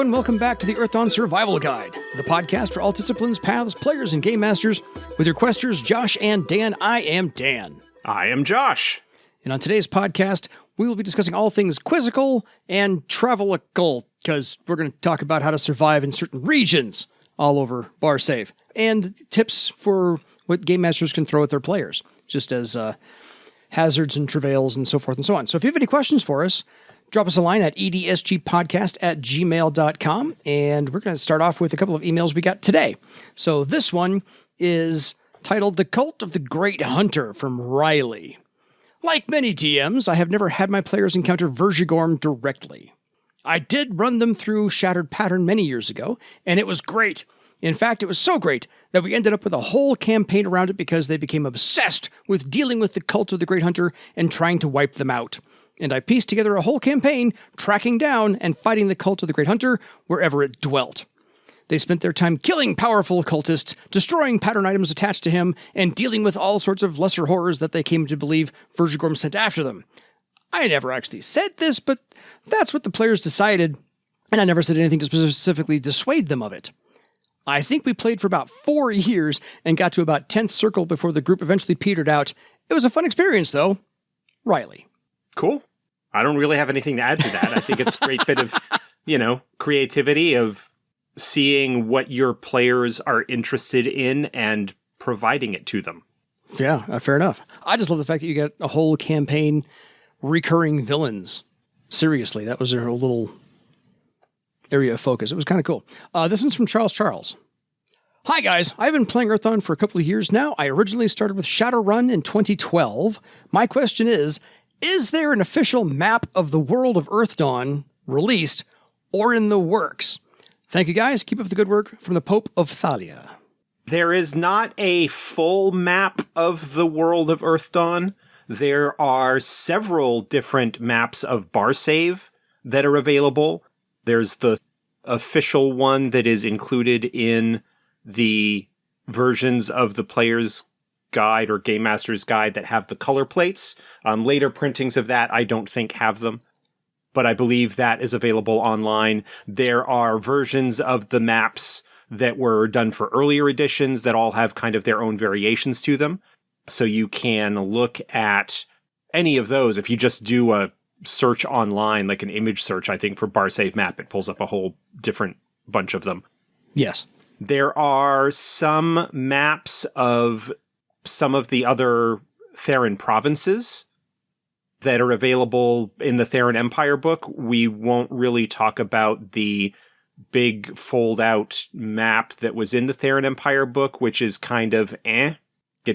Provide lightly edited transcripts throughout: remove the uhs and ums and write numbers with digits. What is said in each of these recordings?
everyone. Welcome back to the Earthdawn Survival Guide, the podcast for all disciplines, paths, players, and game masters. With your questers, Josh and Dan, I am Dan. I am Josh. And on today's podcast, we will be discussing all things quizzical and travelical, because we're going to talk about how to survive in certain regions all over Barsaive, and tips for what game masters can throw at their players, just as hazards and travails and so forth and so on. So if you have any questions for us, drop us a line at edsgpodcast@gmail.com, and we're going to start off with a couple of emails we got today. So this one is titled The Cult of the Great Hunter from Riley. Like many DMs, I have never had my players encounter Vergigorm directly. I did run them through Shattered Pattern many years ago, and it was great. In fact, it was so great that we ended up with a whole campaign around it because they became obsessed with dealing with the Cult of the Great Hunter and trying to wipe them out. And I pieced together a whole campaign tracking down and fighting the Cult of the Great Hunter wherever it dwelt. They spent their time killing powerful cultists, destroying pattern items attached to him, and dealing with all sorts of lesser horrors that they came to believe Vergigorm sent after them. I never actually said this, but that's what the players decided, and I never said anything to specifically dissuade them of it. I think we played for about 4 years and got to about 10th circle before the group eventually petered out. It was a fun experience, though. Riley. Cool. I don't really have anything to add to that. I think it's a great bit of, creativity of seeing what your players are interested in and providing it to them. Yeah, fair enough. I just love the fact that you got a whole campaign recurring villains. Seriously, that was their little area of focus. It was kind of cool. This one's from Charles. Hi guys, I've been playing Earthdawn for a couple of years now. I originally started with Shadowrun in 2012. My question is there an official map of the world of Earthdawn released or in the works? Thank you guys. Keep up the good work. From the Pope of Thalia. There is not a full map of the world of Earthdawn. There are several different maps of Barsaive that are available. There's the official one that is included in the versions of the player's guide or game master's guide that have the color plates. Later printings of that I don't think have them, but I believe that is available online. There are versions of the maps that were done for earlier editions that all have kind of their own variations to them. So you can look at any of those. If you just do a search online, like an image search, I think for Barsaive map, it pulls up a whole different bunch of them. Yes. There are some maps of some of the other Theron provinces that are available in the Theron Empire book. We won't really talk about the big fold-out map that was in the Theron Empire book, which is kind of It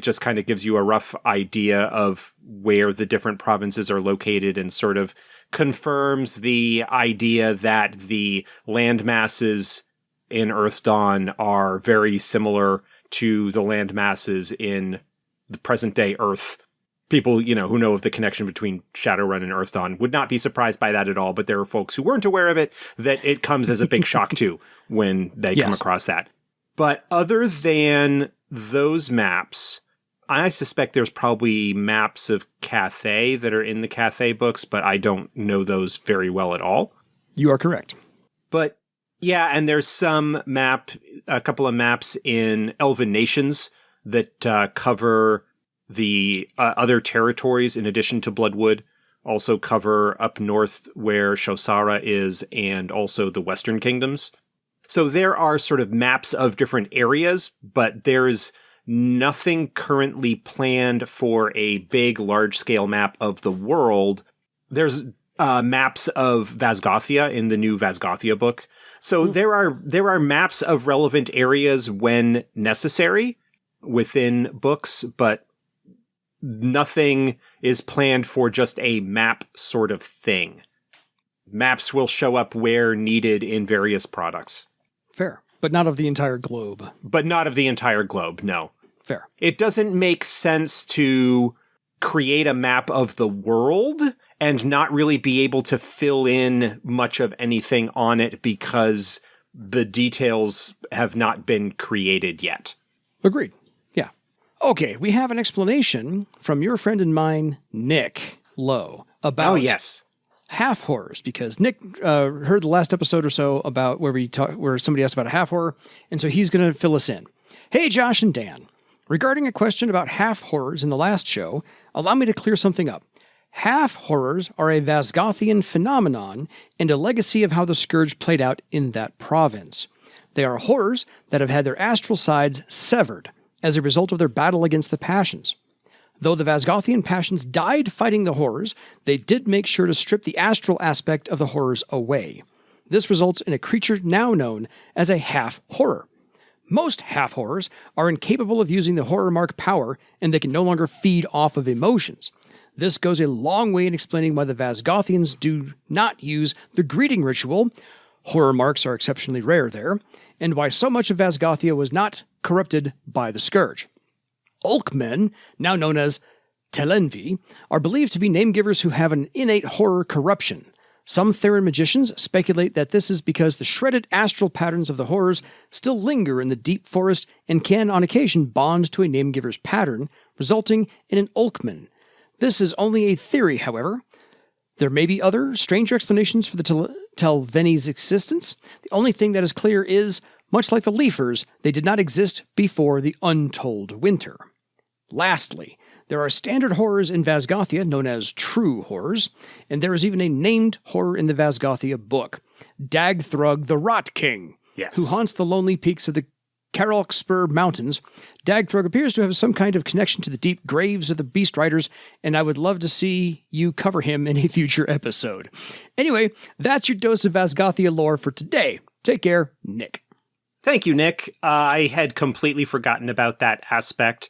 just kind of gives you a rough idea of where the different provinces are located and sort of confirms the idea that the land masses in Earthdawn are very similar to the land masses in the present-day Earth. People, who know of the connection between Shadowrun and Earthdawn would not be surprised by that at all, but there are folks who weren't aware of it, that it comes as a big shock to when they come across that. But other than those maps, I suspect there's probably maps of Cathay that are in the Cathay books, but I don't know those very well at all. You are correct. But yeah, and there's a couple of maps in Elven Nations that cover the other territories in addition to Bloodwood, also cover up north where Shosara is, and also the Western Kingdoms. So there are sort of maps of different areas, but there's nothing currently planned for a big, large-scale map of the world. There's maps of Vasgothia in the new Vasgothia book. So there are maps of relevant areas when necessary within books, but nothing is planned for just a map sort of thing. Maps will show up where needed in various products. Fair. But not of the entire globe. But not of the entire globe, no. Fair. It doesn't make sense to create a map of the world and not really be able to fill in much of anything on it because the details have not been created yet. Agreed. Yeah. Okay, we have an explanation from your friend and mine, Nick Lowe, about half horrors, because Nick heard the last episode or so about where somebody asked about a half horror, and so he's going to fill us in. Hey, Josh and Dan. Regarding a question about half horrors in the last show, allow me to clear something up. Half horrors are a Vasgothian phenomenon and a legacy of how the scourge played out in that province. They are horrors that have had their astral sides severed as a result of their battle against the passions. Though the Vasgothian passions died fighting the horrors, they did make sure to strip the astral aspect of the horrors away. This results in a creature now known as a half-horror. Most half-horrors are incapable of using the horror mark power, and they can no longer feed off of emotions. This goes a long way in explaining why the Vasgothians do not use the greeting ritual. Horror marks are exceptionally rare there, and why so much of Vasgothia was not corrupted by the scourge. Ulkmen, now known as Telenvi, are believed to be namegivers who have an innate horror corruption. Some Theran magicians speculate that this is because the shredded astral patterns of the horrors still linger in the deep forest and can, on occasion, bond to a namegiver's pattern, resulting in an Ulkmen. This is only a theory, however. There may be other, stranger explanations for the Telveni's existence. The only thing that is clear is, much like the Leafers, they did not exist before the Untold Winter. Lastly, there are standard horrors in Vasgothia known as true horrors, and there is even a named horror in the Vasgothia book, Dagthrug the Rot King, who haunts the lonely peaks of the Karalkspur Mountains. Dagthrug appears to have some kind of connection to the deep graves of the Beast Riders, and I would love to see you cover him in a future episode. Anyway, that's your dose of Vasgothia lore for today. Take care, Nick. Thank you, Nick. I had completely forgotten about that aspect.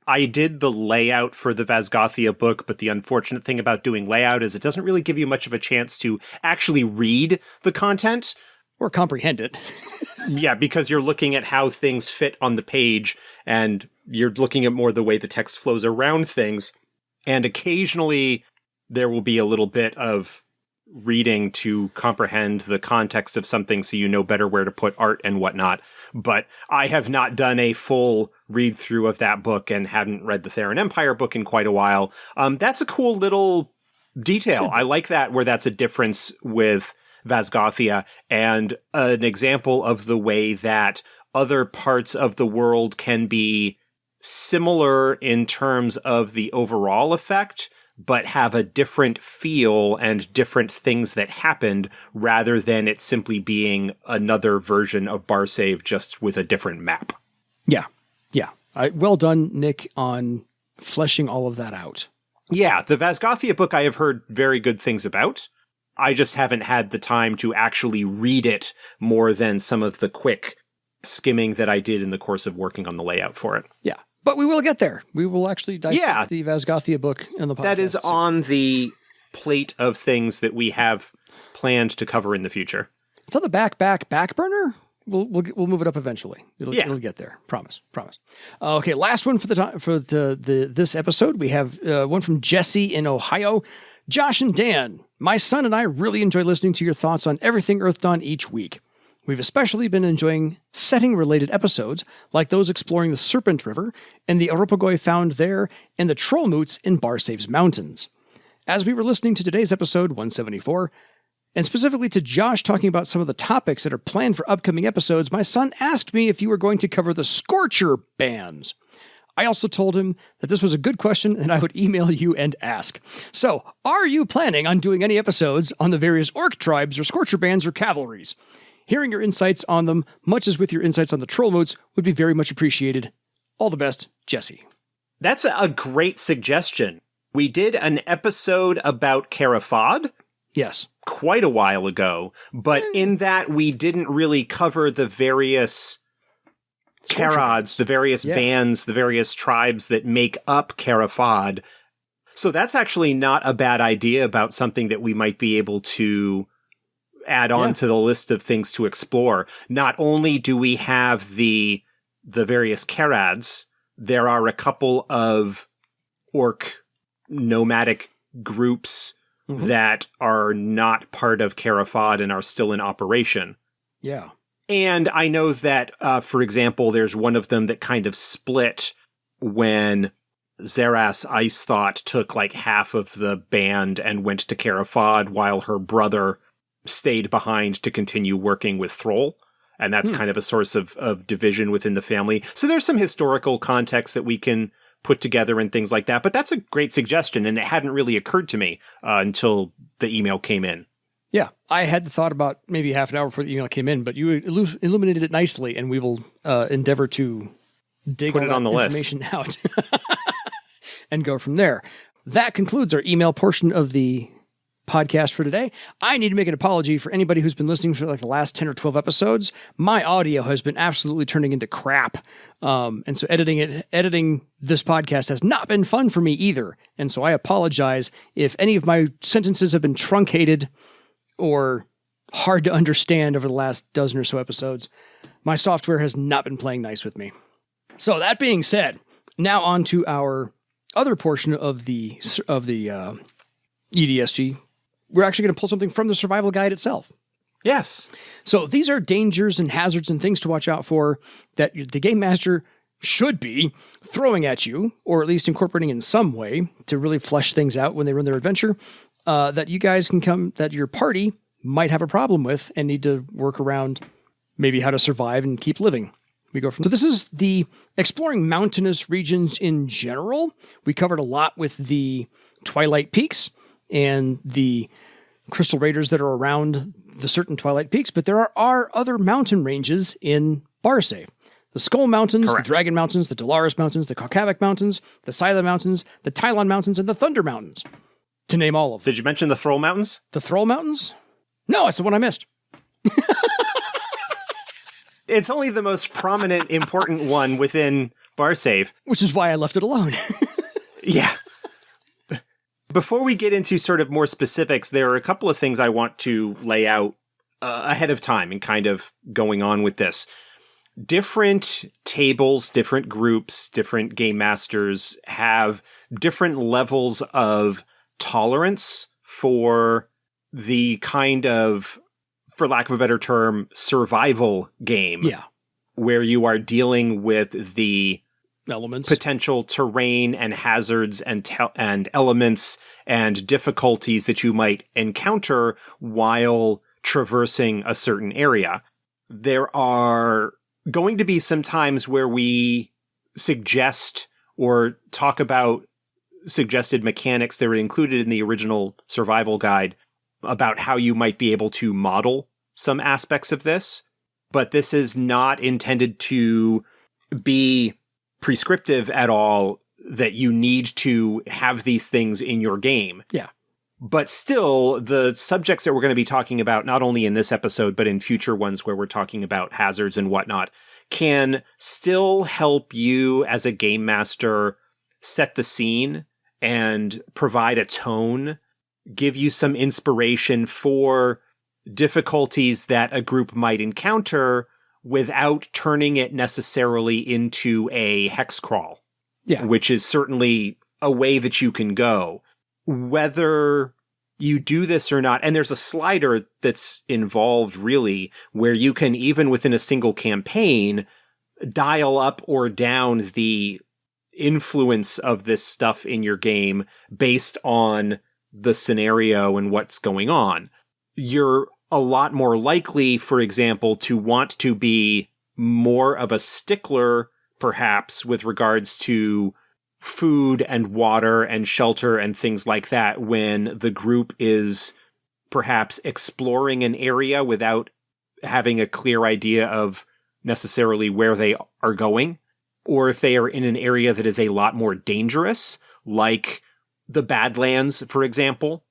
I did the layout for the Vasgothia book, but the unfortunate thing about doing layout is it doesn't really give you much of a chance to actually read the content. Or comprehend it. Yeah, because you're looking at how things fit on the page, and you're looking at more the way the text flows around things. And occasionally there will be a little bit of reading to comprehend the context of something so you know better where to put art and whatnot. But I have not done a full read through of that book and hadn't read the Theran Empire book in quite a while. That's a cool little detail. I like that, where that's a difference with Vasgothia, and an example of the way that other parts of the world can be similar in terms of the overall effect, but have a different feel and different things that happened, rather than it simply being another version of Barsaive just with a different map. Yeah. Well done, Nick, on fleshing all of that out. Yeah, the Vasgothia book I have heard very good things about. I just haven't had the time to actually read it more than some of the quick skimming that I did in the course of working on the layout for it. Yeah, but we will get there. We will actually dissect the Vasgothia book in the podcast. That is on the plate of things that we have planned to cover in the future. It's on the back burner. We'll move it up eventually. It'll get there. Promise. Okay, last one for this episode. We have one from Jesse in Ohio. Josh and Dan, my son and I really enjoy listening to your thoughts on everything Earthdawn each week. We've especially been enjoying setting-related episodes, like those exploring the Serpent River and the Oropagoi found there and the Trollmoots in Barsaive's mountains. As we were listening to today's episode 174, and specifically to Josh talking about some of the topics that are planned for upcoming episodes, my son asked me if you were going to cover the Scorcher bands. I also told him that this was a good question and I would email you and ask. So, are you planning on doing any episodes on the various orc tribes or Scorcher bands or cavalries? Hearing your insights on them, much as with your insights on the Trollmoots, would be very much appreciated. All the best, Jesse. That's a great suggestion. We did an episode about Carafod. Yes. Quite a while ago, but in that we didn't really cover the various Karods, the various bands, the various tribes that make up Carafod. So that's actually not a bad idea about something that we might be able to add on to the list of things to explore. Not only do we have the various Karads, there are a couple of orc nomadic groups that are not part of Carafod and are still in operation. Yeah. And I know that, for example, there's one of them that kind of split when Zeras Ice Thought took like half of the band and went to Carafod while her brother stayed behind to continue working with Thrall. And that's kind of a source of division within the family. So there's some historical context that we can put together and things like that. But that's a great suggestion, and it hadn't really occurred to me until the email came in. Yeah, I had the thought about maybe half an hour before the email came in, but you illuminated it nicely, and we will endeavor to dig Put it on the information list out and go from there. That concludes our email portion of the podcast for today. I need to make an apology for anybody who's been listening for like the last 10 or 12 episodes. My audio has been absolutely turning into crap. And so editing this podcast has not been fun for me either. And so I apologize if any of my sentences have been truncated or hard to understand over the last dozen or so episodes. My software has not been playing nice with me. So that being said, now on to our other portion of the EDSG. We're actually going to pull something from the survival guide itself. Yes. So these are dangers and hazards and things to watch out for that the game master should be throwing at you, or at least incorporating in some way to really flesh things out when they run their adventure, that you guys that your party might have a problem with and need to work around maybe how to survive and keep living. So this is the exploring mountainous regions in general. We covered a lot with the Twilight Peaks and the crystal raiders that are around the certain Twilight Peaks, but there are other mountain ranges in Barsaive. The Skull Mountains, Correct. The Dragon Mountains, the Dolaris Mountains, the Kakavik Mountains, the Scylla Mountains, the Tylon Mountains, and the Thunder Mountains, to name all of them. Did you mention the Thrall Mountains? The Thrall Mountains? No, it's the one I missed. It's only the most prominent, important one within Barsaive. Which is why I left it alone. Yeah. Before we get into sort of more specifics, there are a couple of things I want to lay out ahead of time and kind of going on with this. Different tables, different groups, different game masters have different levels of tolerance for the kind of, for lack of a better term, survival game. Yeah. Where you are dealing with the Elements. potential terrain and hazards and elements and difficulties that you might encounter while traversing a certain area. There are going to be some times where we suggest or talk about suggested mechanics that were included in the original survival guide about how you might be able to model some aspects of this. But this is not intended to be prescriptive at all that you need to have these things in your game. Yeah. But still, the subjects that we're going to be talking about, not only in this episode, but in future ones where we're talking about hazards and whatnot, can still help you as a game master set the scene and provide a tone, give you some inspiration for difficulties that a group might encounter without turning it necessarily into a hex crawl. Yeah. Which is certainly a way that you can go. Whether you do this or not, and there's a slider that's involved really, where you can, even within a single campaign, dial up or down the influence of this stuff in your game based on the scenario and what's going on. You're a lot more likely, for example, to want to be more of a stickler, perhaps, with regards to food and water and shelter and things like that when the group is perhaps exploring an area without having a clear idea of necessarily where they are going, or if they are in an area that is a lot more dangerous, like the Badlands, for example,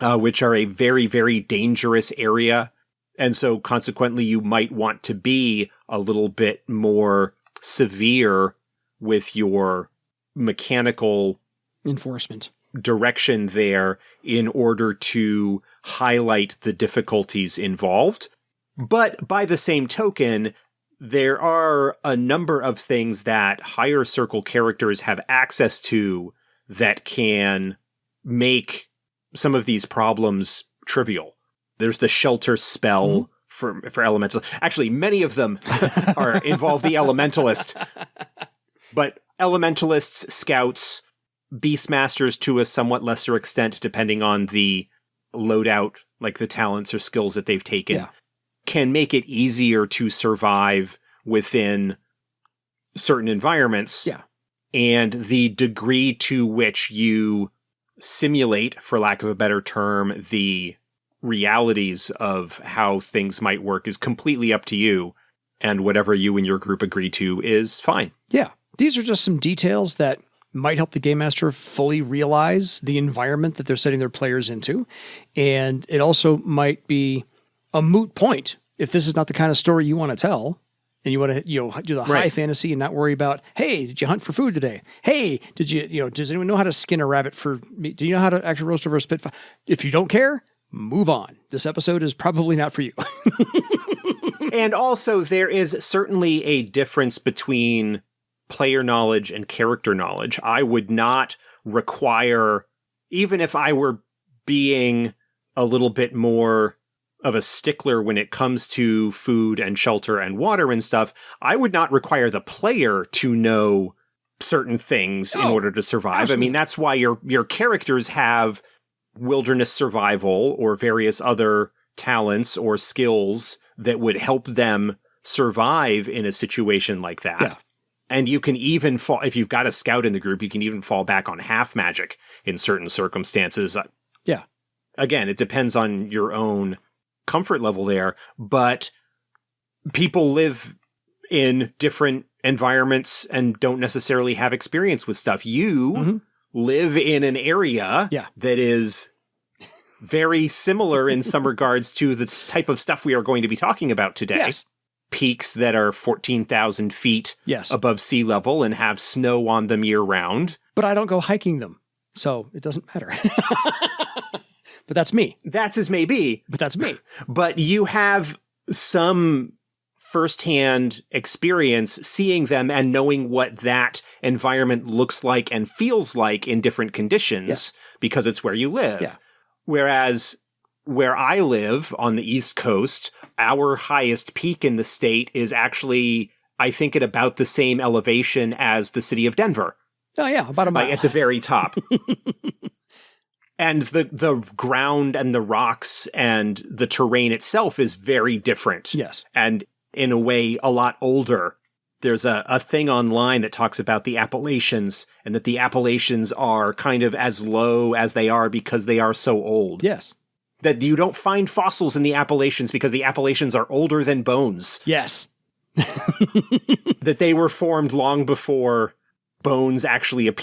which are a very, very dangerous area. And so consequently, you might want to be a little bit more severe with your mechanical Enforcement. direction there in order to highlight the difficulties involved. But by the same token, there are a number of things that higher circle characters have access to that can make some of these problems trivial. There's the shelter spell for elementals. Actually, many of them involve the elementalist. But elementalists, scouts, Beastmasters, to a somewhat lesser extent, depending on the loadout, like the talents or skills that they've taken, can make it easier to survive within certain environments. Yeah. And the degree to which you simulate, for lack of a better term, the realities of how things might work is completely up to you. And whatever you and your group agree to is fine. Yeah. These are just some details that might help the game master fully realize the environment that they're setting their players into. And it also might be a moot point if this is not the kind of story you want to tell. And you want to, do the high fantasy and not worry about, hey, did you hunt for food today? Hey, did you, does anyone know how to skin a rabbit for meat? Do you know how to actually roast over a spitfire? If you don't care, move on. This episode is probably not for you. And also, there is certainly a difference between player knowledge and character knowledge. I would not require, even if I were being a little bit more of a stickler when it comes to food and shelter and water and stuff, I would not require the player to know certain things in order to survive. Absolutely. I mean, that's why your characters have wilderness survival or various other talents or skills that would help them survive in a situation like that. Yeah. And you can even fall, if you've got a scout in the group, you can even fall back on half magic in certain circumstances. Yeah. Again, it depends on your own comfort level there, but people live in different environments and don't necessarily have experience with stuff. You live in an area that is very similar in some regards to the type of stuff we are going to be talking about today. Yes. Peaks that are 14,000 feet above sea level and have snow on them year round. But I don't go hiking them, so it doesn't matter. But that's me. That's as may be. But that's me. But you have some firsthand experience seeing them and knowing what that environment looks like and feels like in different conditions because it's where you live. Yeah. Whereas where I live on the East Coast, our highest peak in the state is actually, I think, at about the same elevation as the city of Denver. Oh, yeah, about a mile. Like at the very top. And the ground and the rocks and the terrain itself is very different. Yes. And in a way, a lot older. There's a thing online that talks about the Appalachians and that the Appalachians are kind of as low as they are because they are so old. Yes. That you don't find fossils in the Appalachians because the Appalachians are older than bones. Yes. That they were formed long before bones actually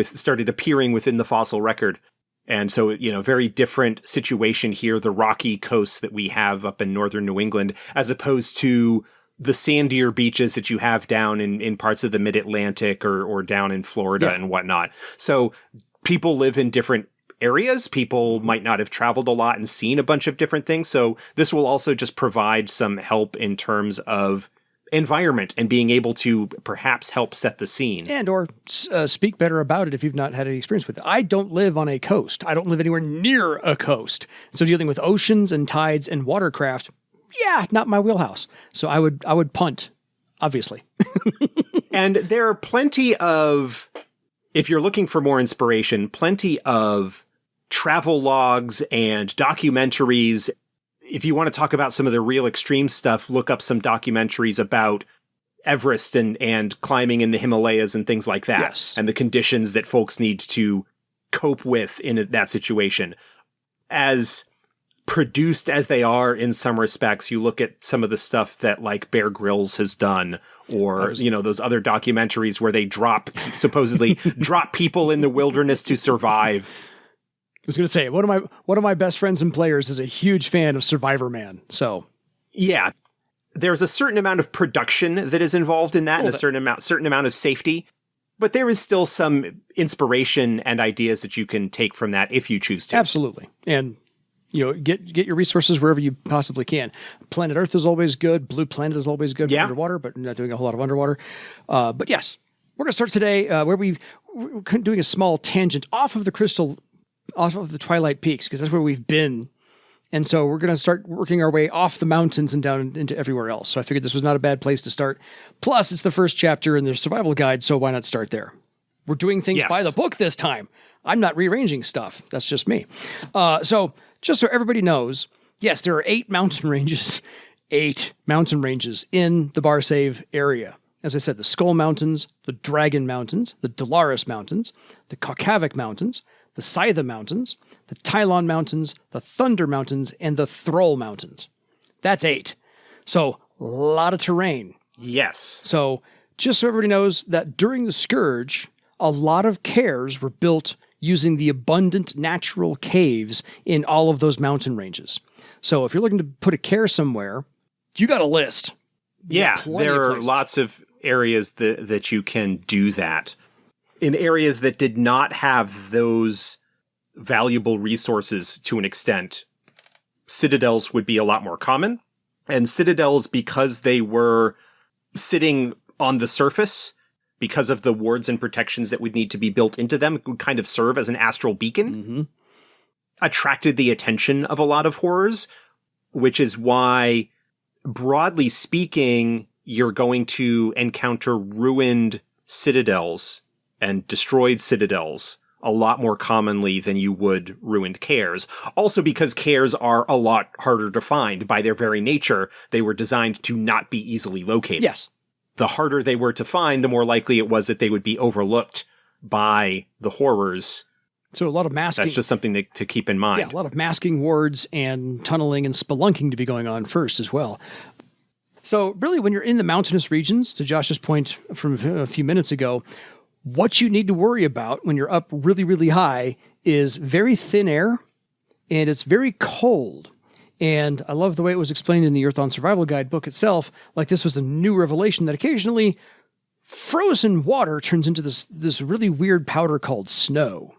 started appearing within the fossil record. And so, very different situation here, the rocky coasts that we have up in northern New England, as opposed to the sandier beaches that you have down in parts of the mid-Atlantic or down in Florida and whatnot. So people live in different areas. People might not have traveled a lot and seen a bunch of different things. So this will also just provide some help in terms of environment and being able to perhaps help set the scene. And or speak better about it if you've not had any experience with it. I don't live on a coast. I don't live anywhere near a coast. So dealing with oceans and tides and watercraft, not my wheelhouse. So I would punt, obviously. And there are plenty of, if you're looking for more inspiration, plenty of travel logs and documentaries. If you want to talk about some of the real extreme stuff, look up some documentaries about Everest and climbing in the Himalayas and things like that. Yes. And the conditions that folks need to cope with in that situation. As produced as they are in some respects, you look at some of the stuff that like Bear Grylls has done, or, those other documentaries where they supposedly drop people in the wilderness to survive. I was going to say, one of my best friends and players is a huge fan of Survivor Man. So, yeah, there's a certain amount of production that is involved in that, and a certain amount of safety. But there is still some inspiration and ideas that you can take from that if you choose to. Absolutely, and get your resources wherever you possibly can. Planet Earth is always good. Blue Planet is always good for underwater, but not doing a whole lot of underwater. But yes, we're going to start today where we're doing a small tangent off of the Twilight Peaks, because that's where we've been. And so we're going to start working our way off the mountains and down into everywhere else. So I figured this was not a bad place to start. Plus, it's the first chapter in the survival guide, so why not start there? We're doing things by the book this time. I'm not rearranging stuff. That's just me. So just so everybody knows, yes, there are 8 mountain ranges. 8 mountain ranges in the Barsaive area. As I said, the Skull Mountains, the Dragon Mountains, the Dolaris Mountains, the Kaukavik Mountains, the Scythe Mountains, the Tylon Mountains, the Thunder Mountains, and the Thrall Mountains. That's 8. So a lot of terrain. Yes. So just so everybody knows that during the Scourge, a lot of kaers were built using the abundant natural caves in all of those mountain ranges. So if you're looking to put a kaer somewhere, you got a list. Yeah, there are lots of areas that you can do that. In areas that did not have those valuable resources to an extent, citadels would be a lot more common. And citadels, because they were sitting on the surface, because of the wards and protections that would need to be built into them, would kind of serve as an astral beacon, attracted the attention of a lot of horrors, which is why, broadly speaking, you're going to encounter ruined citadels and destroyed citadels a lot more commonly than you would ruined kaers. Also because kaers are a lot harder to find by their very nature. They were designed to not be easily located. Yes. The harder they were to find, the more likely it was that they would be overlooked by the horrors. So a lot of masking. That's just something to keep in mind. Yeah, a lot of masking wards and tunneling and spelunking to be going on first as well. So really, when you're in the mountainous regions, to Josh's point from a few minutes ago, what you need to worry about when you're up really, really high is very thin air, and it's very cold. And I love the way it was explained in the Earthdawn Survival Guide book itself. Like this was a new revelation that occasionally frozen water turns into this really weird powder called snow.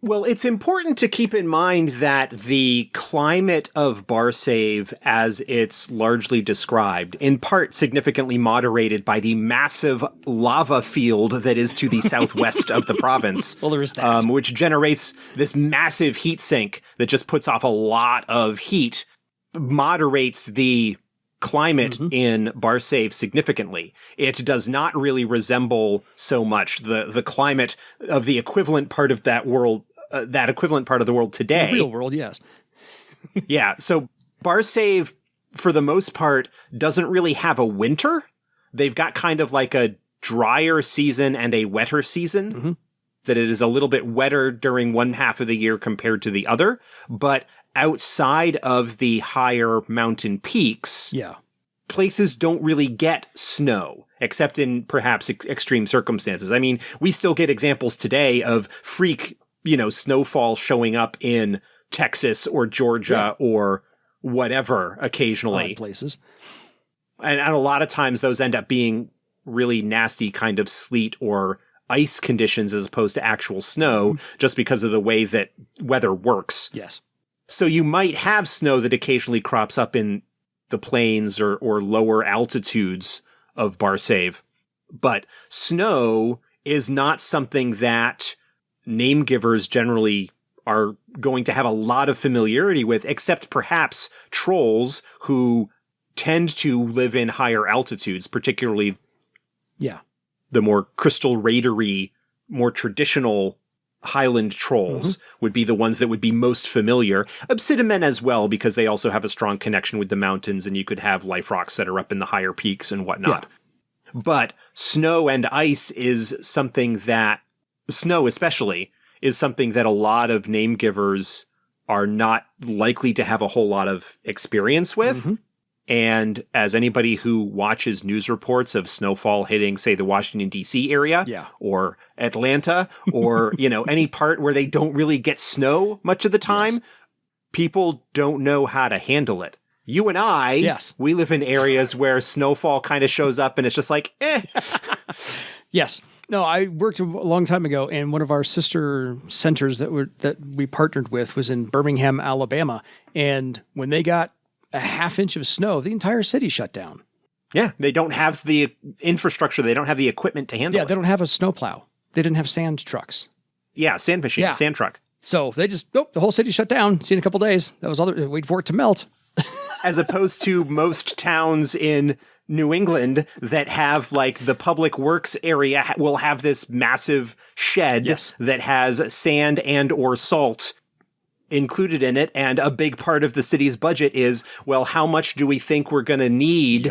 Well, it's important to keep in mind that the climate of Barsaive, as it's largely described, in part significantly moderated by the massive lava field that is to the southwest of the province. Well, there is that. Which generates this massive heat sink that just puts off a lot of heat, moderates the climate in Barsaive significantly. It does not really resemble so much the climate of the equivalent part of that world, that equivalent part of the world today. The real world, yes. Yeah, so Barsaive, for the most part, doesn't really have a winter. They've got kind of like a drier season and a wetter season, that it is a little bit wetter during one half of the year compared to the other, but outside of the higher mountain peaks, places don't really get snow, except in perhaps extreme circumstances. I mean, we still get examples today of freak, snowfall showing up in Texas or Georgia or whatever occasionally. Places. And a lot of times those end up being really nasty kind of sleet or ice conditions as opposed to actual snow, just because of the way that weather works. Yes. So you might have snow that occasionally crops up in the plains or lower altitudes of Barsaive, but snow is not something that Namegivers generally are going to have a lot of familiarity with, except perhaps trolls who tend to live in higher altitudes, particularly the more crystal raidery, more traditional highland trolls would be the ones that would be most familiar. Obsidian as well, because they also have a strong connection with the mountains, and you could have life rocks that are up in the higher peaks and whatnot. But snow and ice is something that, snow especially, is something that a lot of Namegivers are not likely to have a whole lot of experience with. And as anybody who watches news reports of snowfall hitting, say, the Washington, D.C. area or Atlanta or, any part where they don't really get snow much of the time, people don't know how to handle it. You and I, we live in areas where snowfall kind of shows up and it's just like, Yes. No, I worked a long time ago, and one of our sister centers that we partnered with was in Birmingham, Alabama. And when they got a half inch of snow, the entire city shut down. Yeah, they don't have the infrastructure. They don't have the equipment to handle it. Yeah, they don't have a snowplow. They didn't have sand trucks. Yeah, sand machine, sand truck. So they just, the whole city shut down. See you in a couple days. That was all. Wait for it to melt. As opposed to most towns in New England that have like the public works area will have this massive shed that has sand and or salt included in it. And a big part of the city's budget is, well, how much do we think we're going to need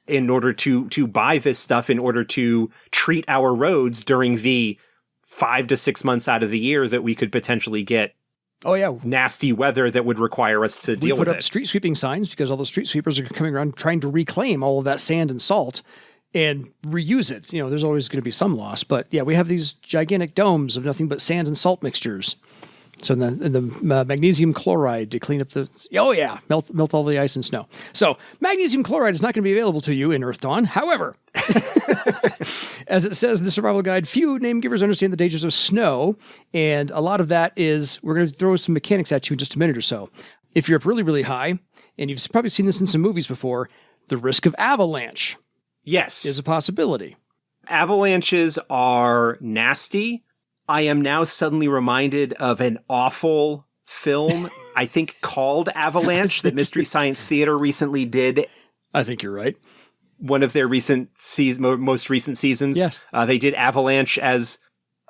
in order to buy this stuff in order to treat our roads during the 5 to 6 months out of the year that we could potentially get nasty weather that would require us to deal with it. We put up street sweeping signs because all the street sweepers are coming around trying to reclaim all of that sand and salt and reuse it. You know, there's always going to be some loss, but yeah, we have these gigantic domes of nothing but sand and salt mixtures. So the magnesium chloride to clean up melt all the ice and snow. So magnesium chloride is not going to be available to you in Earthdawn. However, as it says in the survival guide, few Namegivers understand the dangers of snow, and a lot of that is, we're going to throw some mechanics at you in just a minute or so. If you're up really, really high, and you've probably seen this in some movies before, the risk of avalanche is a possibility. Avalanches are nasty. I am now suddenly reminded of an awful film, I think called Avalanche, that Mystery Science Theater recently did. I think you're right. One of their most recent seasons. Yes. They did Avalanche as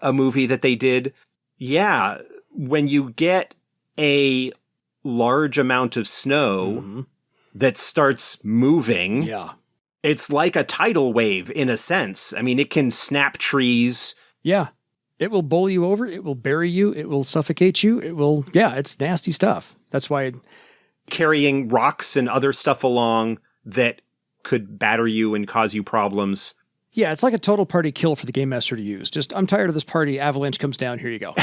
a movie that they did. Yeah. When you get a large amount of snow that starts moving, it's like a tidal wave in a sense. I mean, it can snap trees. Yeah. It will bowl you over. It will bury you. It will suffocate you. It will, it's nasty stuff. That's why. Carrying rocks and other stuff along that could batter you and cause you problems. Yeah, it's like a total party kill for the game master to use. Just, I'm tired of this party. Avalanche comes down. Here you go.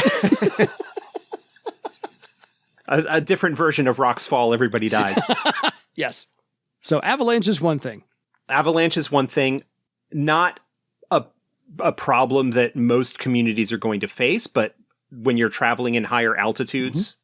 A different version of rocks fall, everybody dies. Yes. So avalanche is one thing. Avalanche is one thing. Not a problem that most communities are going to face, but when you're traveling in higher altitudes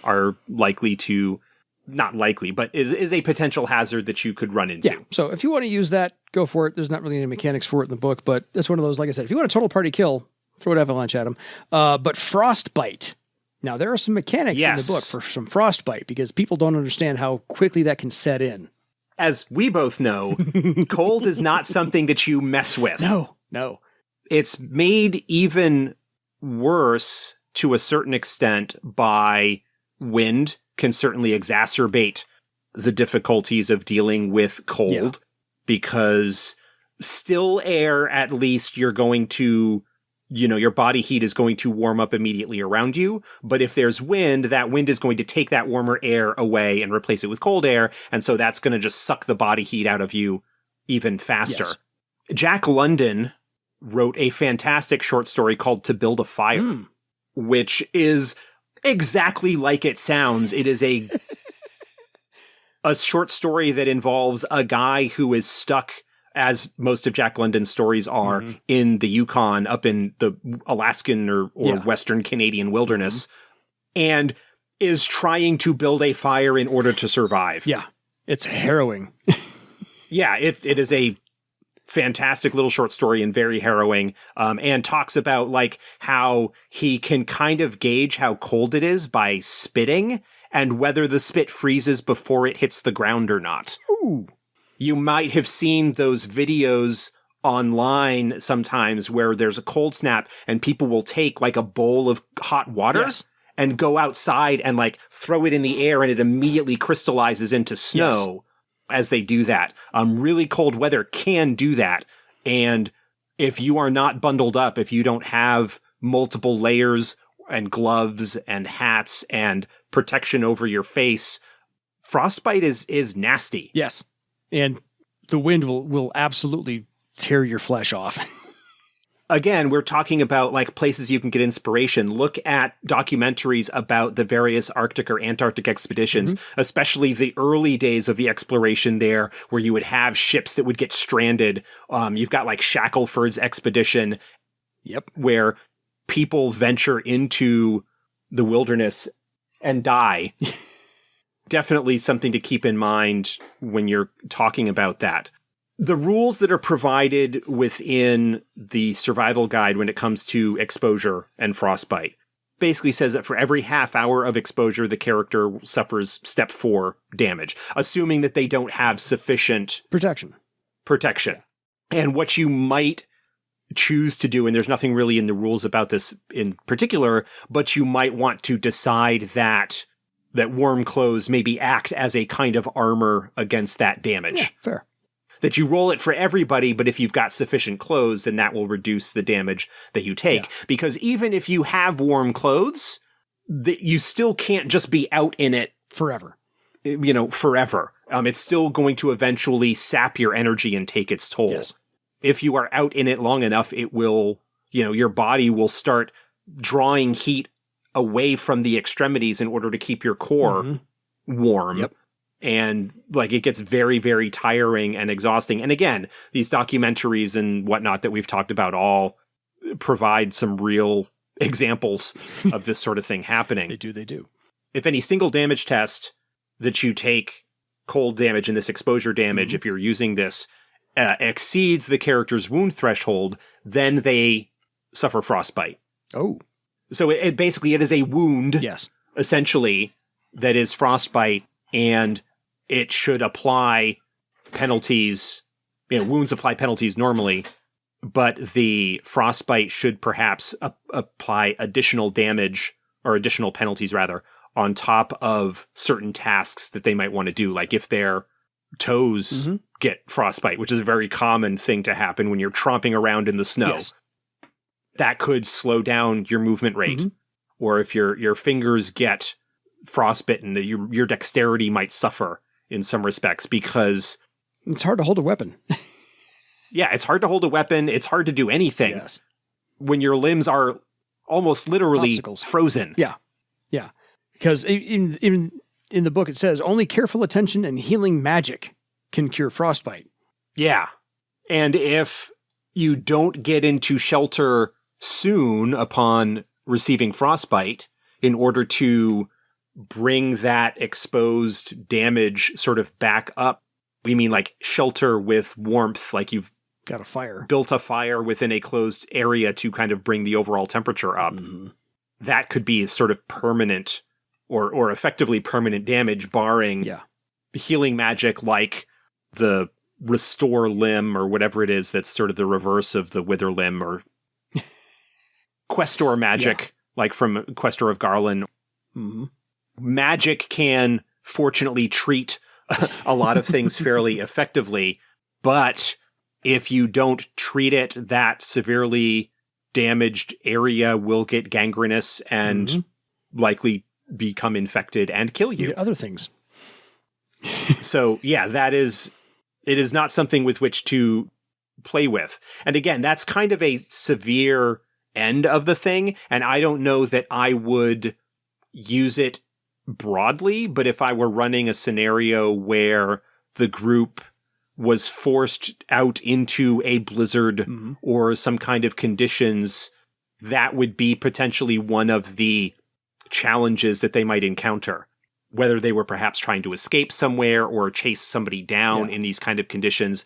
are likely to, not likely, but is a potential hazard that you could run into. Yeah. So if you want to use that, go for it. There's not really any mechanics for it in the book, but it's one of those, like I said, if you want a total party kill, throw an avalanche at them. But Frostbite. Now, there are some mechanics in the book for some Frostbite because people don't understand how quickly that can set in. As we both know, cold is not something that you mess with. No. It's made even worse to a certain extent by wind, can certainly exacerbate the difficulties of dealing with cold because still air, at least you're going to, your body heat is going to warm up immediately around you. But if there's wind, that wind is going to take that warmer air away and replace it with cold air. And so that's going to just suck the body heat out of you even faster. Yes. Jack London wrote a fantastic short story called To Build a Fire, which is exactly like it sounds. It is a short story that involves a guy who is stuck, as most of Jack London's stories are, in the Yukon, up in the Alaskan or Western Canadian wilderness, and is trying to build a fire in order to survive. Yeah, it's harrowing. It is a fantastic little short story and very harrowing, and talks about like how he can kind of gauge how cold it is by spitting and whether the spit freezes before it hits the ground or not. Ooh. You might have seen those videos online sometimes where there's a cold snap and people will take like a bowl of hot water and go outside and like throw it in the air and it immediately crystallizes into snow. As they do that. Really cold weather can do that. And if you are not bundled up, if you don't have multiple layers and gloves and hats and protection over your face, frostbite is nasty. Yes. And the wind will absolutely tear your flesh off. Again, we're talking about like places you can get inspiration. Look at documentaries about the various Arctic or Antarctic expeditions, especially the early days of the exploration there, where you would have ships that would get stranded. You've got like Shackelford's expedition, where people venture into the wilderness and die. Definitely something to keep in mind when you're talking about that. The rules that are provided within the survival guide when it comes to exposure and frostbite basically says that for every half hour of exposure, the character suffers step 4 damage, assuming that they don't have sufficient protection. protection. And what you might choose to do, and there's nothing really in the rules about this in particular, but you might want to decide that warm clothes maybe act as a kind of armor against that damage. Yeah, fair. That you roll it for everybody, but if you've got sufficient clothes, then that will reduce the damage that you take. Yeah. Because even if you have warm clothes, you still can't just be out in it forever. Forever. It's still going to eventually sap your energy and take its toll. Yes. If you are out in it long enough, it will, your body will start drawing heat away from the extremities in order to keep your core warm. Yep. And it gets very, very tiring and exhausting. And again, these documentaries and whatnot that we've talked about all provide some real examples of this sort of thing happening. They do. If any single damage test that you take, cold damage and this exposure damage, if you're using this, exceeds the character's wound threshold, then they suffer frostbite. Oh. So it basically is a wound, yes, essentially, that is frostbite, and it should apply penalties. Wounds apply penalties normally, but the frostbite should perhaps apply additional damage, or additional penalties, rather, on top of certain tasks that they might want to do. Like if their toes get frostbite, which is a very common thing to happen when you're tromping around in the snow. Yes. That could slow down your movement rate. Or if your fingers get frostbitten, your dexterity might suffer in some respects because it's hard to hold a weapon. Yeah, it's hard to hold a weapon. It's hard to do anything. Yes. When your limbs are almost literally Obstacles. Frozen. Yeah. Because in the book it says only careful attention and healing magic can cure frostbite. Yeah. And if you don't get into shelter soon upon receiving frostbite in order to bring that exposed damage sort of back up, we mean like shelter with warmth, like you've got a fire, built a fire within a closed area to kind of bring the overall temperature up. That could be sort of permanent or effectively permanent damage, barring healing magic like the restore limb or whatever it is that's sort of the reverse of the wither limb, or Questor magic, like from Questor of Garland. Magic can fortunately treat a lot of things fairly effectively, but if you don't treat it, that severely damaged area will get gangrenous and likely become infected and kill you. Other things. So yeah, it is not something with which to play with. And again, that's kind of a severe end of the thing. And I don't know that I would use it broadly, but if I were running a scenario where the group was forced out into a blizzard or some kind of conditions, that would be potentially one of the challenges that they might encounter, whether they were perhaps trying to escape somewhere or chase somebody down in these kind of conditions.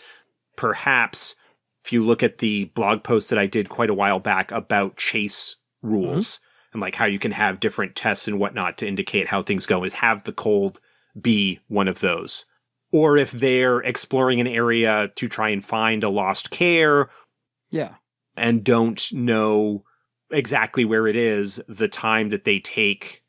Perhaps if you look at the blog post that I did quite a while back about chase rules and like how you can have different tests and whatnot to indicate how things go, is have the cold be one of those. Or if they're exploring an area to try and find a lost kaer and don't know exactly where it is, the time that they take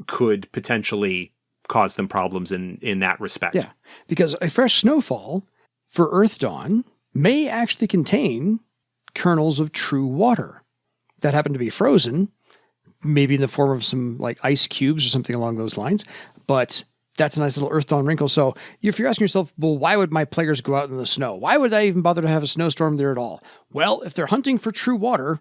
could potentially cause them problems in that respect. Yeah, because a fresh snowfall for Earthdawn may actually contain kernels of true water that happen to be frozen, maybe in the form of some like ice cubes or something along those lines. But that's a nice little Earthdawn wrinkle. So if you're asking yourself, well, why would my players go out in the snow? Why would I even bother to have a snowstorm there at all? Well, if they're hunting for true water,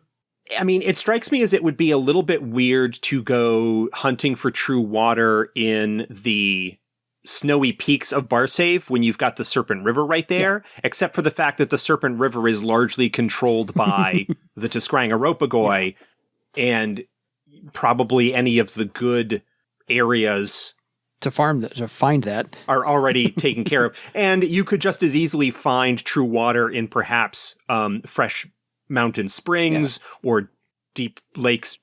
I mean, it strikes me as it would be a little bit weird to go hunting for true water in the snowy peaks of Barsaive when you've got the Serpent River right there, except for the fact that the Serpent River is largely controlled by the Tiskrang-Aropagoi, and probably any of the good areas to find that are already taken care of. And you could just as easily find true water in perhaps fresh mountain springs or deep lakes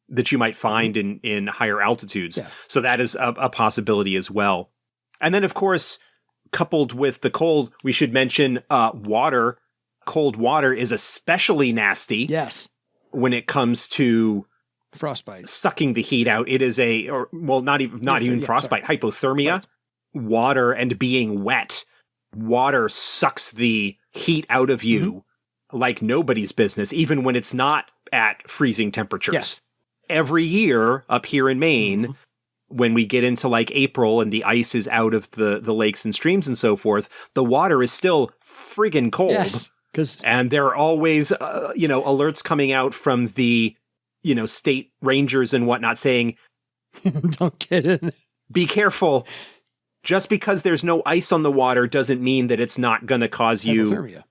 that you might find in higher altitudes. So that is a possibility as well. And then, of course, coupled with the cold, we should mention water. Cold water is especially nasty. Yes. When it comes to Frostbite. Sucking the heat out. It is not even frostbite, hypothermia. Right. Water and being wet. Water sucks the heat out of you like nobody's business, even when it's not at freezing temperatures. Yes. Every year up here in Maine, when we get into like April and the ice is out of the lakes and streams and so forth, the water is still friggin' cold. Yes. And there are always, alerts coming out from the, state rangers and whatnot saying, don't get in. Be careful. Just because there's no ice on the water doesn't mean that it's not going to cause you Hypothermia.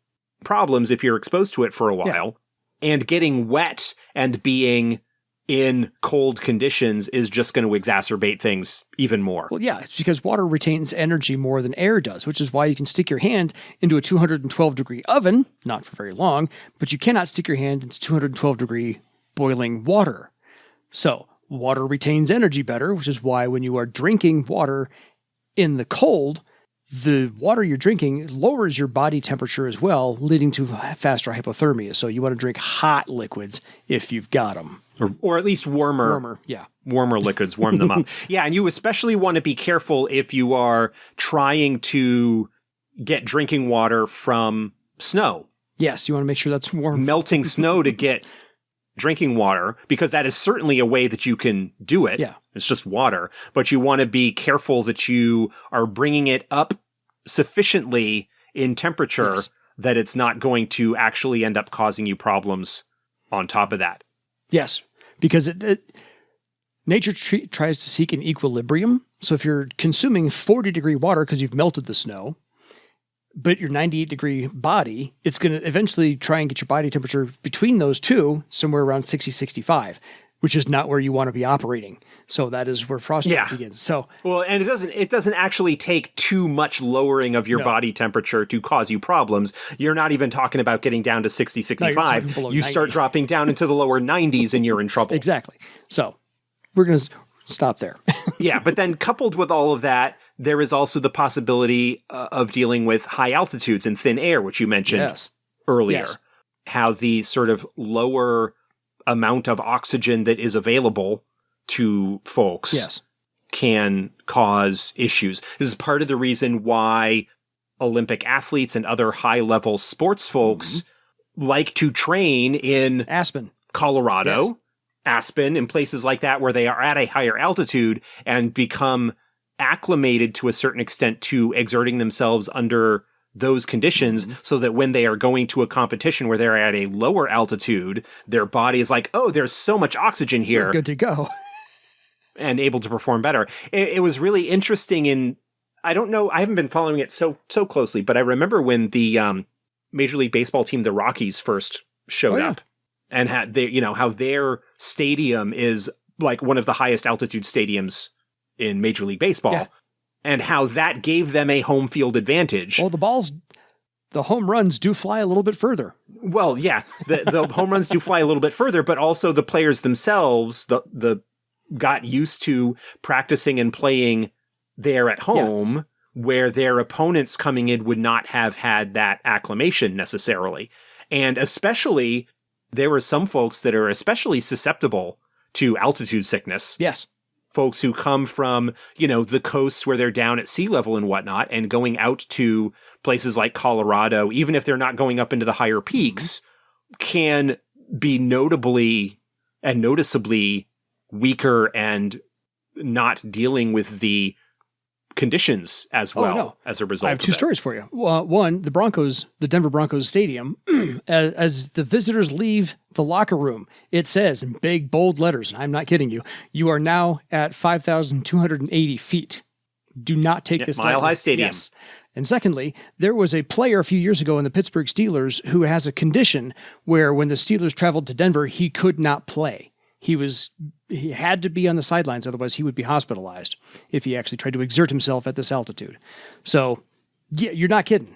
Problems if you're exposed to it for a while. Yeah. And getting wet and being in cold conditions is just going to exacerbate things even more. Well, yeah, it's because water retains energy more than air does, which is why you can stick your hand into a 212-degree oven, not for very long, but you cannot stick your hand into 212-degree boiling water. So water retains energy better, which is why when you are drinking water in the cold, the water you're drinking lowers your body temperature as well, leading to faster hypothermia. So you want to drink hot liquids if you've got them. Or at least warmer. Yeah. Warmer liquids, warm them up. Yeah, and you especially want to be careful if you are trying to get drinking water from snow. Yes, you want to make sure that's warm. Melting snow to get drinking water, because that is certainly a way that you can do it. Yeah. It's just water. But you want to be careful that you are bringing it up sufficiently in temperature that it's not going to actually end up causing you problems on top of that. Yes, because nature tries to seek an equilibrium. So if you're consuming 40-degree water because you've melted the snow, but your 98-degree body, it's going to eventually try and get your body temperature between those two, somewhere around 60, 65, which is not where you want to be operating. So that is where frostbite begins. So and it doesn't actually take too much lowering of your body temperature to cause you problems. You're not even talking about getting down to 60, 65. You 90. start dropping down into the lower 90s and you're in trouble. Exactly. So we're going to stop there. Yeah, but then coupled with all of that, there is also the possibility of dealing with high altitudes and thin air, which you mentioned earlier. Yes. How the sort of lower amount of oxygen that is available to folks can cause issues. This is part of the reason why Olympic athletes and other high-level sports folks like to train in Aspen, Colorado, Aspen, and places like that where they are at a higher altitude and become acclimated to a certain extent to exerting themselves under those conditions so that when they are going to a competition where they're at a lower altitude, their body is like, oh, there's so much oxygen here. We're good to go. And able to perform better. It was really interesting I don't know, I haven't been following it so closely, but I remember when the Major League Baseball team, the Rockies, first showed up and had how their stadium is like one of the highest altitude stadiums in Major League Baseball and how that gave them a home field advantage. Well, the home runs do fly a little bit further. Well, yeah, the home runs do fly a little bit further, but also the players themselves, the got used to practicing and playing there at home where their opponents coming in would not have had that acclimation necessarily. And especially, there were some folks that are especially susceptible to altitude sickness. Yes. Folks who come from, the coasts where they're down at sea level and whatnot, and going out to places like Colorado, even if they're not going up into the higher peaks, can be notably and noticeably weaker and not dealing with the conditions as well as a result. I have two stories for you. One, the Denver Broncos stadium, as the visitors leave the locker room, it says in big, bold letters, and I'm not kidding you, you are now at 5,280 feet. Do not take this Mile High Stadium. Yes. And secondly, there was a player a few years ago in the Pittsburgh Steelers who has a condition where when the Steelers traveled to Denver, he could not play. He had to be on the sidelines, otherwise he would be hospitalized if he actually tried to exert himself at this altitude. So, yeah, you're not kidding.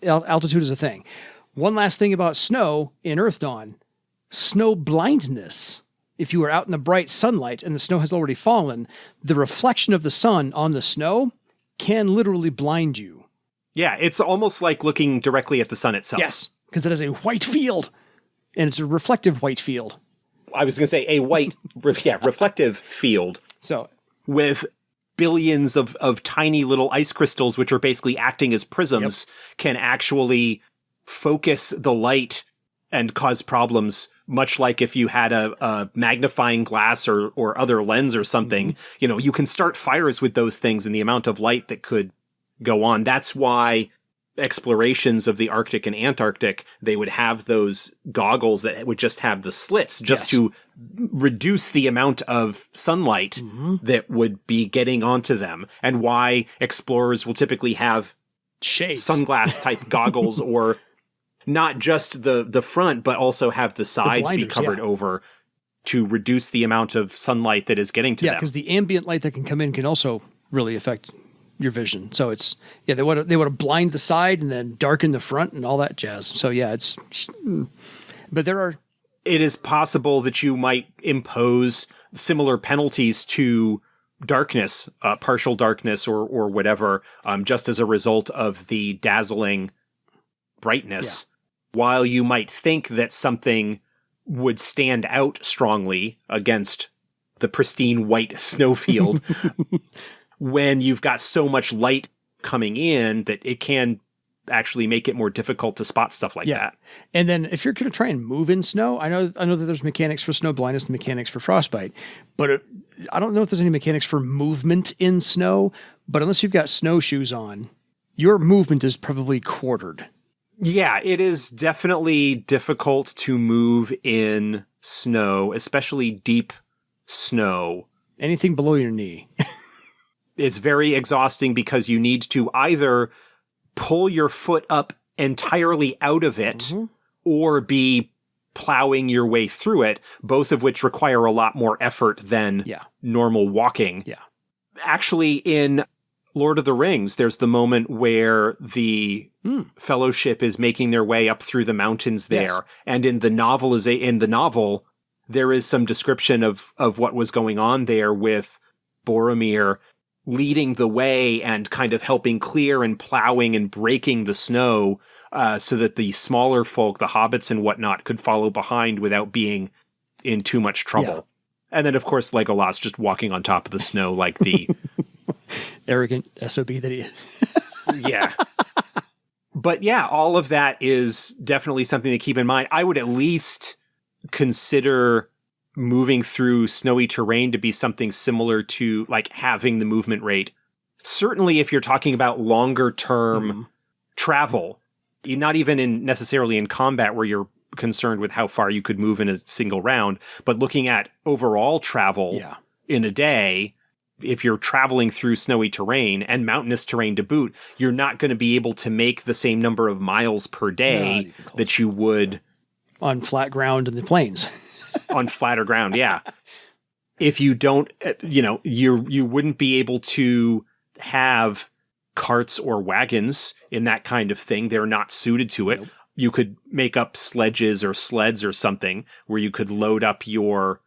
Altitude is a thing. One last thing about snow in Earthdawn. Snow blindness. If you are out in the bright sunlight and the snow has already fallen, the reflection of the sun on the snow can literally blind you. Yeah, it's almost like looking directly at the sun itself. Yes, because it is a white field, and it's a reflective white field. I was going to say a white, reflective field. So with billions of tiny little ice crystals, which are basically acting as prisms, can actually focus the light and cause problems, much like if you had a magnifying glass or other lens or something. You know, you can start fires with those things and the amount of light that could go on. That's why explorations of the Arctic and Antarctic, they would have those goggles that would just have the slits just to reduce the amount of sunlight that would be getting onto them, and why explorers will typically have shades, sunglass type goggles, or not just the front, but also have the sides be covered over to reduce the amount of sunlight that is getting to them. Yeah, because the ambient light that can come in can also really affect your vision. So it's, they want to blind the side and then darken the front and all that jazz. So yeah, but it is possible that you might impose similar penalties to darkness, partial darkness or whatever, just as a result of the dazzling brightness. While you might think that something would stand out strongly against the pristine white snowfield, when you've got so much light coming in that it can actually make it more difficult to spot stuff like that. And then if you're going to try and move in snow, I know that there's mechanics for snow blindness and mechanics for frostbite, but I don't know if there's any mechanics for movement in snow, but unless you've got snowshoes on, your movement is probably quartered. Yeah, it is definitely difficult to move in snow, especially deep snow. Anything below your knee. It's very exhausting because you need to either pull your foot up entirely out of it or be plowing your way through it, both of which require a lot more effort than normal walking. Yeah. Actually, in Lord of the Rings, there's the moment where the Fellowship is making their way up through the mountains there. Yes. And in the novel, there is some description of what was going on there with Boromir leading the way and kind of helping clear and plowing and breaking the snow so that the smaller folk, the hobbits and whatnot, could follow behind without being in too much trouble. Yeah. And then, of course, Legolas just walking on top of the snow like the... arrogant SOB that he is. Yeah. But yeah, all of that is definitely something to keep in mind. I would at least consider moving through snowy terrain to be something similar to like having the movement rate. Certainly if you're talking about longer term travel, not even necessarily in combat where you're concerned with how far you could move in a single round, but looking at overall travel in a day, if you're traveling through snowy terrain and mountainous terrain to boot, you're not going to be able to make the same number of miles per day that you would on flat ground in the plains. On flatter ground, yeah. If you don't, you wouldn't be able to have carts or wagons in that kind of thing. They're not suited to it. Nope. You could make up sledges or sleds or something where you could load up your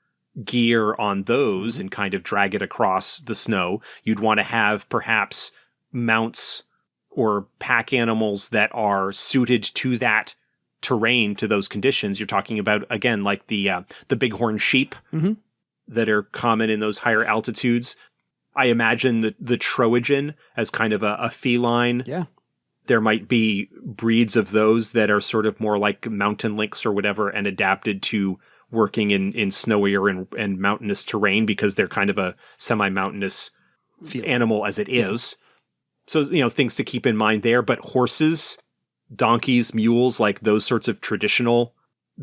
gear on those and kind of drag it across the snow. You'd want to have perhaps mounts or pack animals that are suited to that terrain, to those conditions. You're talking about, again, like the bighorn sheep that are common in those higher altitudes. I imagine the Trojan as kind of a feline. Yeah. There might be breeds of those that are sort of more like mountain lynx or whatever and adapted to working in snowier and mountainous terrain because they're kind of a semi-mountainous animal as it is. So, things to keep in mind there. But horses, donkeys, mules, like those sorts of traditional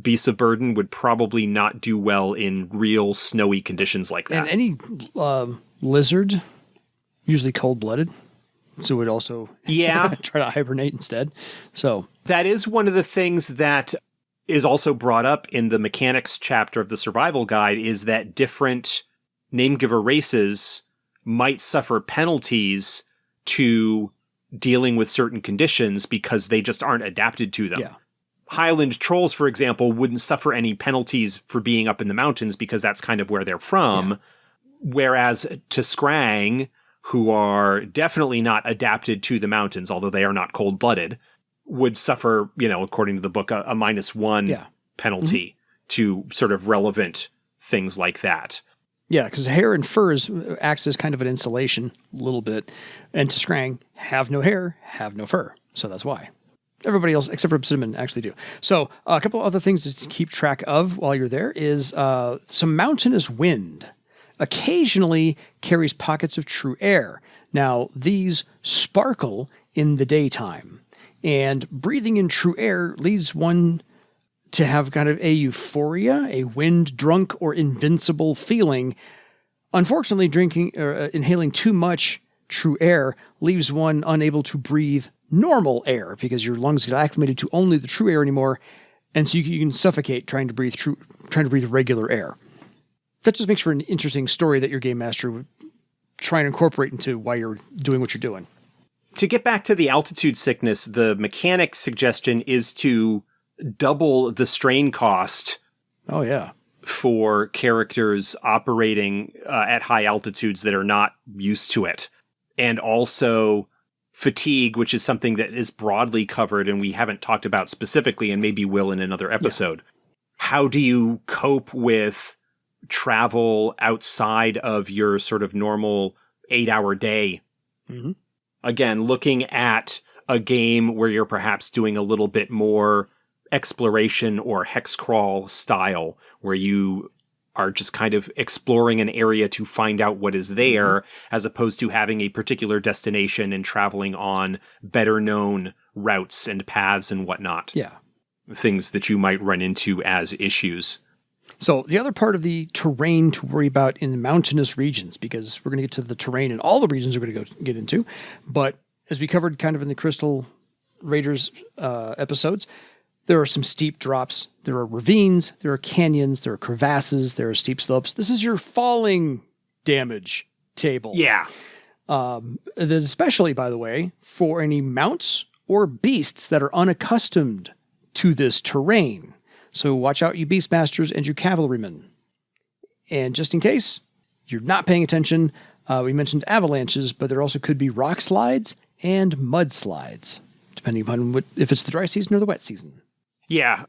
beasts of burden would probably not do well in real snowy conditions like that. And any lizard, usually cold-blooded, so would also try to hibernate instead. So that is one of the things that is also brought up in the mechanics chapter of the survival guide, is that different Namegiver races might suffer penalties to dealing with certain conditions because they just aren't adapted to them. Yeah. Highland trolls, for example, wouldn't suffer any penalties for being up in the mountains because that's kind of where they're from. Yeah. Whereas to Scrang, who are definitely not adapted to the mountains, although they are not cold-blooded, would suffer, according to the book, a -1 penalty to sort of relevant things like that. Yeah, because hair and fur acts as kind of an insulation a little bit. And to Scrang, have no hair, have no fur. So that's why. Everybody else, except for Cinnamon, actually do. So a couple of other things to keep track of while you're there is some mountainous wind. Occasionally carries pockets of true air. Now, these sparkle in the daytime. And breathing in true air leads one to have kind of a euphoria, a wind-drunk or invincible feeling. Unfortunately, drinking or inhaling too much true air leaves one unable to breathe normal air because your lungs get acclimated to only the true air anymore, and so you can suffocate trying to breathe regular air. That just makes for an interesting story that your game master would try and incorporate into why you're doing what you're doing. To get back to the altitude sickness, the mechanic suggestion is to double the strain cost. Oh, yeah. For characters operating at high altitudes that are not used to it. And also fatigue, which is something that is broadly covered and we haven't talked about specifically and maybe will in another episode. Yeah. How do you cope with travel outside of your sort of normal 8-hour day? Mm-hmm. Again, looking at a game where you're perhaps doing a little bit more exploration or hex crawl style, where you are just kind of exploring an area to find out what is there, as opposed to having a particular destination and traveling on better known routes and paths and whatnot. Yeah. Things that you might run into as issues. So the other part of the terrain to worry about in the mountainous regions, because we're going to get to the terrain in all the regions we're going to get into, but as we covered kind of in the Crystal Raiders episodes, there are some steep drops, there are ravines, there are canyons, there are crevasses, there are steep slopes. This is your falling damage table. Yeah. Especially, by the way, for any mounts or beasts that are unaccustomed to this terrain. So watch out, you beastmasters and you cavalrymen. And just in case you're not paying attention, we mentioned avalanches, but there also could be rock slides and mudslides, depending upon if it's the dry season or the wet season. Yeah.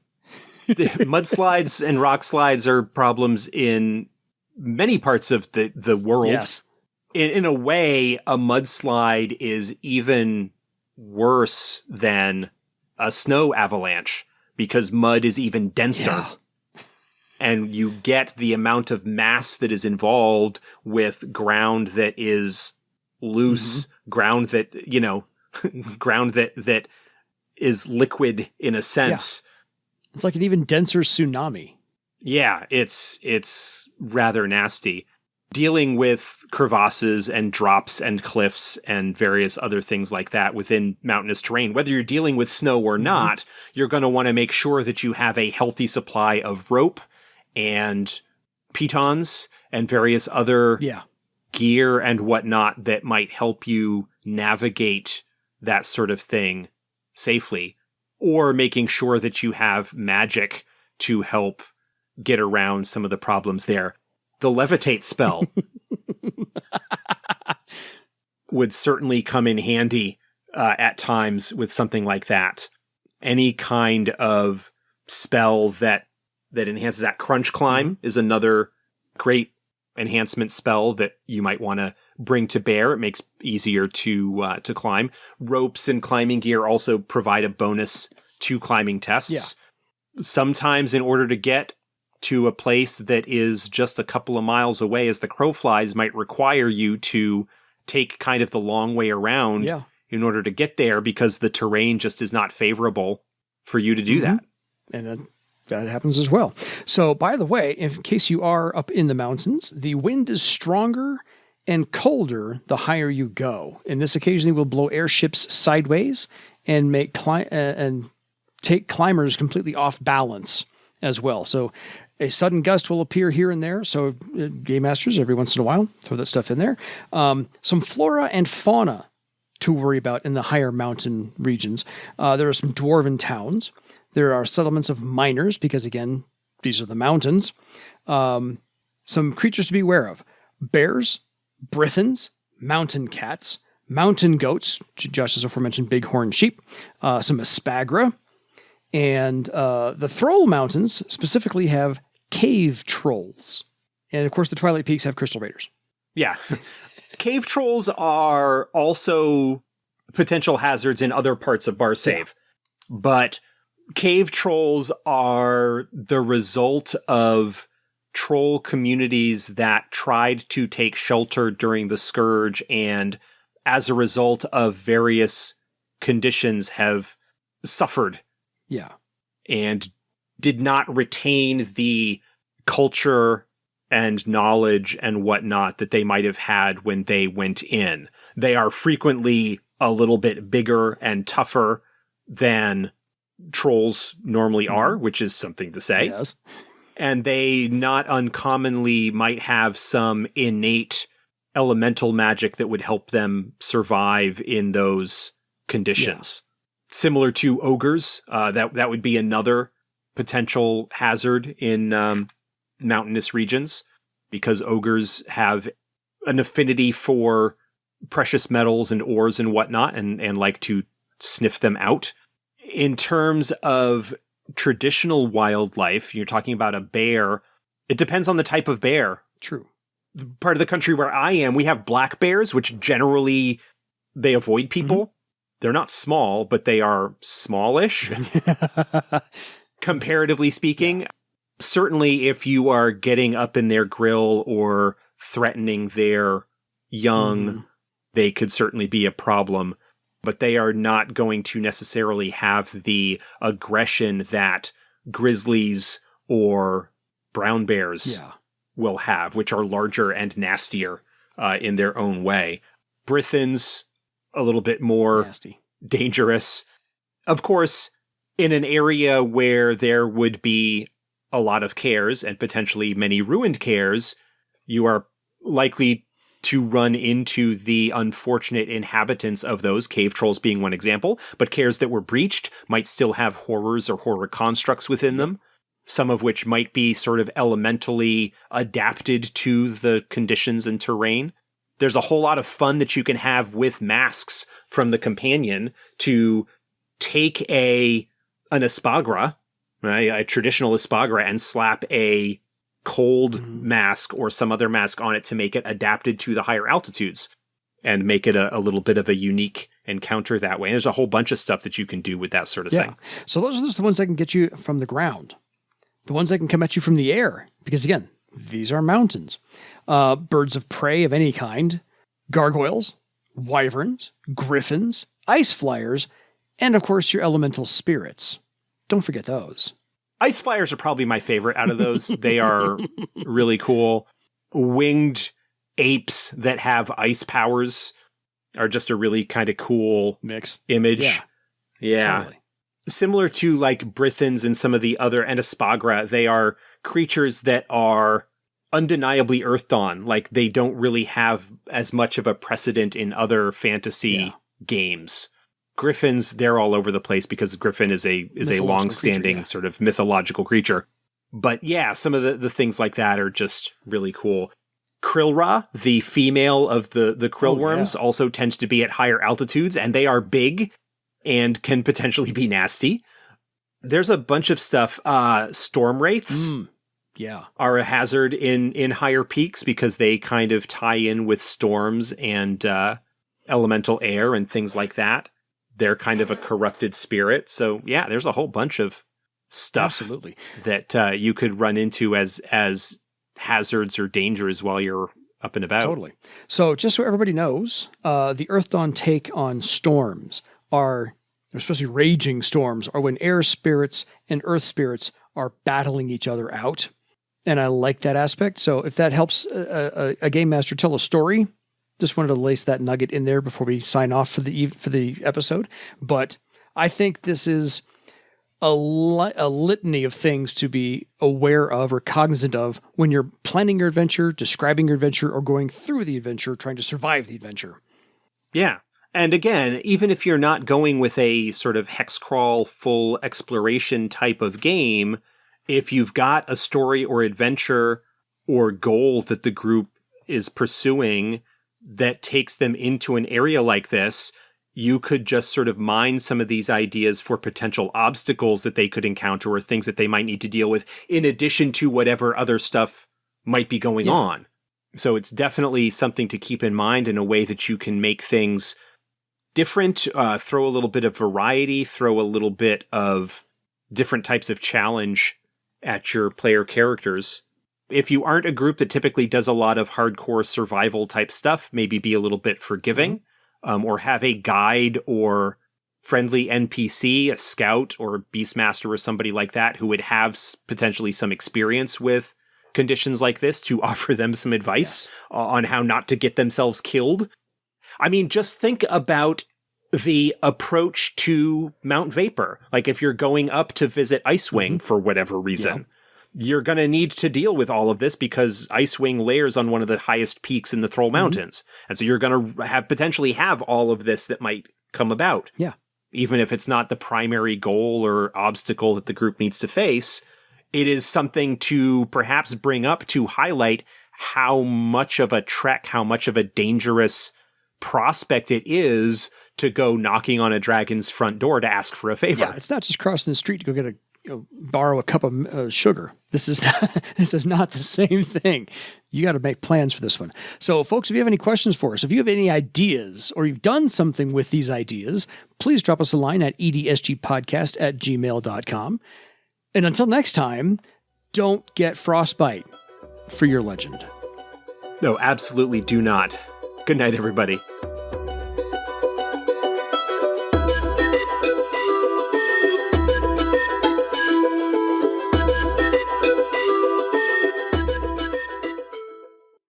Mudslides and rock slides are problems in many parts of the world. Yes. In a way, a mudslide is even worse than a snow avalanche because mud is even denser. Yeah. And you get the amount of mass that is involved with ground that is loose, ground that, ground that is liquid in a sense. Yeah. It's like an even denser tsunami. Yeah, it's rather nasty. Dealing with crevasses and drops and cliffs and various other things like that within mountainous terrain, whether you're dealing with snow or not, you're going to want to make sure that you have a healthy supply of rope and pitons and various other gear and whatnot that might help you navigate that sort of thing safely, or making sure that you have magic to help get around some of the problems there. The levitate spell would certainly come in handy at times with something like that. Any kind of spell that enhances that. Crunch climb is another great enhancement spell that you might want to bring to bear. It makes easier to climb. Ropes and climbing gear also provide a bonus to climbing tests. Yeah. Sometimes in order to get to a place that is just a couple of miles away as the crow flies might require you to take kind of the long way around in order to get there because the terrain just is not favorable for you to do that. And then that happens as well. So, by the way, in case you are up in the mountains, the wind is stronger and colder the higher you go. And this occasionally will blow airships sideways and take climbers completely off balance as well. So a sudden gust will appear here and there. So game masters, every once in a while, throw that stuff in there. Some flora and fauna to worry about in the higher mountain regions. There are some dwarven towns. There are settlements of miners, because again, these are the mountains. Some creatures to be aware of: bears, brythons, mountain cats, mountain goats, Josh's aforementioned bighorn sheep, some Espagra, and the Throll Mountains specifically have cave trolls. And of course, the Twilight Peaks have crystal raiders. Yeah. Cave trolls are also potential hazards in other parts of Barsaive. But cave trolls are the result of troll communities that tried to take shelter during the Scourge, and as a result of various conditions have suffered. Yeah. And did not retain the culture and knowledge and whatnot that they might have had when they went in. They are frequently a little bit bigger and tougher than trolls normally are, which is something to say. Yes. And they not uncommonly might have some innate elemental magic that would help them survive in those conditions. Yeah. Similar to ogres, that would be another potential hazard in mountainous regions, because ogres have an affinity for precious metals and ores and whatnot, and like to sniff them out. In terms of traditional wildlife, you're talking about a bear. It depends on the type of bear. True. The part of the country where I am, we have black bears, which generally they avoid people. Mm-hmm. They're not small, but they are smallish, comparatively speaking. Certainly, if you are getting up in their grill or threatening their young, they could certainly be a problem. But they are not going to necessarily have the aggression that grizzlies or brown bears will have, which are larger and nastier in their own way. Brythons, a little bit more nasty, dangerous. Of course, in an area where there would be a lot of kaers and potentially many ruined kaers, you are likely to run into the unfortunate inhabitants of those, cave trolls being one example, but kaers that were breached might still have horrors or horror constructs within them, some of which might be sort of elementally adapted to the conditions and terrain. There's a whole lot of fun that you can have with masks from the companion to take an Espagra, right, a traditional Espagra, and slap a cold mask or some other mask on it to make it adapted to the higher altitudes and make it a little bit of a unique encounter that way. And there's a whole bunch of stuff that you can do with that sort of thing. So those are just the ones that can get you from the ground. The ones that can come at you from the air. Because again, these are mountains. Birds of prey of any kind, gargoyles, wyverns, griffins, ice flyers, and of course your elemental spirits. Don't forget those. Ice flyers are probably my favorite out of those. They are really cool. Winged apes that have ice powers are just a really kind of cool mix image. Yeah. Totally. Similar to like Brythons and some of the other, and Espagra, they are creatures that are undeniably Earthdawn. Like, they don't really have as much of a precedent in other fantasy games. Griffins, they're all over the place because Griffin is a long-standing creature, sort of mythological creature. But yeah, some of the things like that are just really cool. Krillra, the female of the krillworms, also tends to be at higher altitudes, and they are big and can potentially be nasty. There's a bunch of stuff. Storm wraiths are a hazard in higher peaks because they kind of tie in with storms and elemental air and things like that. They're kind of a corrupted spirit. So yeah, there's a whole bunch of stuff that you could run into as hazards or dangers while you're up and about. Totally. So just so everybody knows, the Earthdawn take on storms are, especially raging storms, are when air spirits and earth spirits are battling each other out. And I like that aspect. So if that helps a game master tell a story, just wanted to lace that nugget in there before we sign off for the episode. But I think this is a litany of things to be aware of or cognizant of when you're planning your adventure, describing your adventure, or going through the adventure, trying to survive the adventure. Yeah. And again, even if you're not going with a sort of hex crawl, full exploration type of game, if you've got a story or adventure or goal that the group is pursuing, that takes them into an area like this, you could just sort of mine some of these ideas for potential obstacles that they could encounter or things that they might need to deal with, in addition to whatever other stuff might be going on. So it's definitely something to keep in mind in a way that you can make things different, throw a little bit of variety, throw a little bit of different types of challenge at your player characters. If you aren't a group that typically does a lot of hardcore survival type stuff, maybe be a little bit forgiving, or have a guide or friendly NPC, a scout or a beastmaster or somebody like that who would have potentially some experience with conditions like this to offer them some advice on how not to get themselves killed. I mean, just think about the approach to Mount Vapor. Like if you're going up to visit Icewing for whatever reason, you're going to need to deal with all of this because Icewing layers on one of the highest peaks in the Throll Mountains. And so you're going to potentially have all of this that might come about. Yeah. Even if it's not the primary goal or obstacle that the group needs to face, it is something to perhaps bring up to highlight how much of a trek, how much of a dangerous prospect it is to go knocking on a dragon's front door to ask for a favor. Yeah, it's not just crossing the street to go get borrow a cup of sugar. This is not the same thing. You got to make plans for this one. So, folks, if you have any questions for us, if you have any ideas or you've done something with these ideas, please drop us a line at edsgpodcast@gmail.com. And until next time, don't get frostbite for your legend. No, absolutely do not. Good night, everybody.